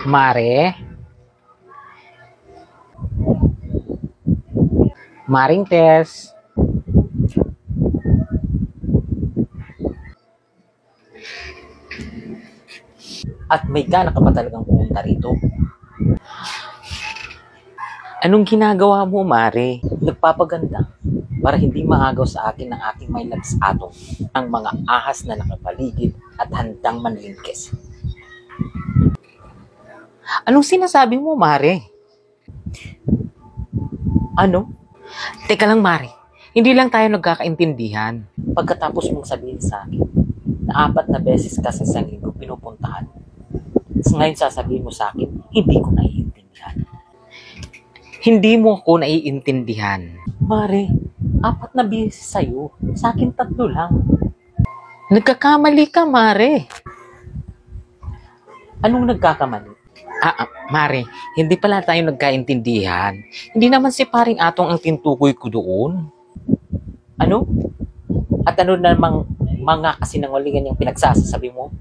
Mare? Maring Tess? At may gana ka pa talagang pumunta rito? Anong ginagawa mo, Mare? Nagpapaganda para hindi maagaw sa akin ng aking may labs-atong ang mga ahas na nakapaligid at handang manlingkis. Anong sinasabi mo, Mare? Ano? Teka lang, Mare. Hindi lang tayo nagkakaintindihan. Pagkatapos mong sabihin sa akin na 4 na beses ka sa isang linggo pinupuntahan, ngayon sasabihin mo sa akin, hindi ko naiintindihan. Hindi mo ako naiintindihan. Mare, 4 na beses sa'yo. Sa akin 3 lang. Nagkakamali ka, Mare. Anong nagkakamali? Mare, hindi pala tayo nagkaintindihan. Hindi naman si paring Atong ang tintukoy ko doon. Ano? At ano namang mga kasinungalingan yung pinagsasabi mo?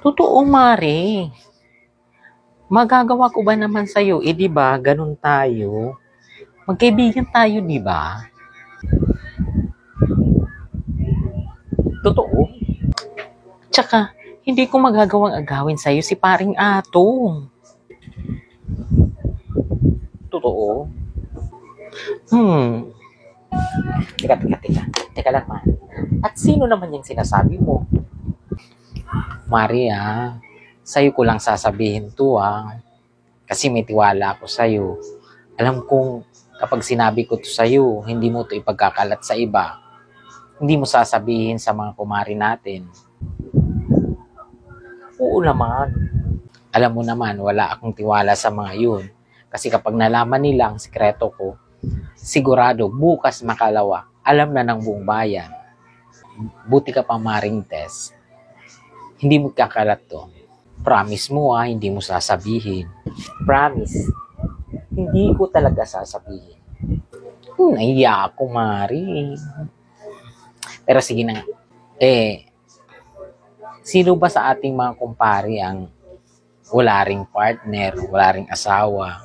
Totoo, Mare. Magagawa ko ba naman sa'yo? Di ba? Ganun tayo. Magkaibigan tayo, di ba? Totoo. Tsaka, hindi ko magagawang agawin sa'yo si paring Atong. Totoo. Teka lang, man. At sino naman yung sinasabi mo? Maria, sa'yo ko lang sasabihin to, kasi may tiwala ako sa'yo. Alam kong kapag sinabi ko to sa'yo, hindi mo to ipagkakalat sa iba. Hindi mo sasabihin sa mga kumari natin. Oo naman. Alam mo naman, wala akong tiwala sa mga yun. Kasi kapag nalaman nila ang sikreto ko, sigurado bukas makalawa, alam na ng buong bayan. Buti ka pa, Maring Tess. Hindi mo kakalat to. Promise mo, hindi mo sasabihin. Promise. Hindi ko talaga sasabihin. Naiya ako, Mari. Pero sige na. Sino ba sa ating mga kumpare ang wala ring partner, wala ring asawa?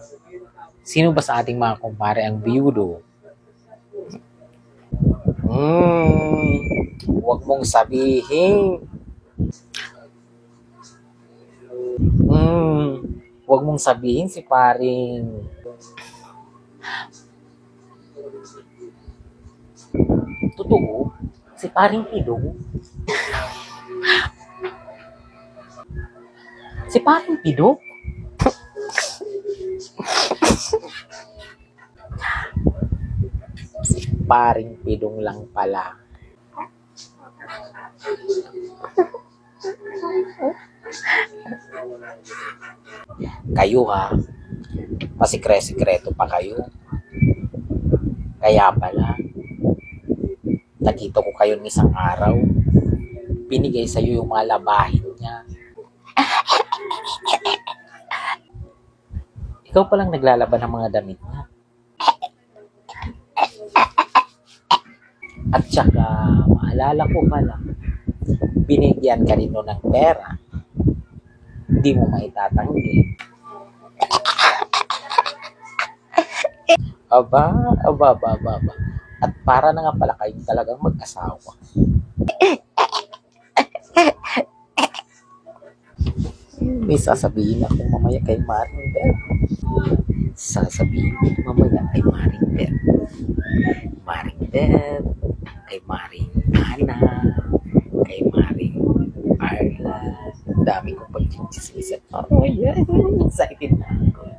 Sino ba sa ating mga kumpare ang biyudo? Huwag mong sabihin. Huwag mong sabihin si paring. Totoo? Si paring Pidong? Si paring Pidong? Si paring Pidong lang pala. Kayo pasikre-sikreto pa kayo. Kaya pala, nakita ko kayo ng isang araw, binigay sa'yo yung mga labahin niya. Ikaw palang naglalaban ng mga damit niya. At saka, maalala ko pala, binigyan ka rin ng pera. Hindi mo maitatanggi. Aba. At para na nga pala kayong talagang mag-asawa. May sasabihin ako mamaya kay Maring Beth. Maring Beth, kay Maring Ana, kay Maring Arla. Dami kong pag-chismisan. Excited na ako.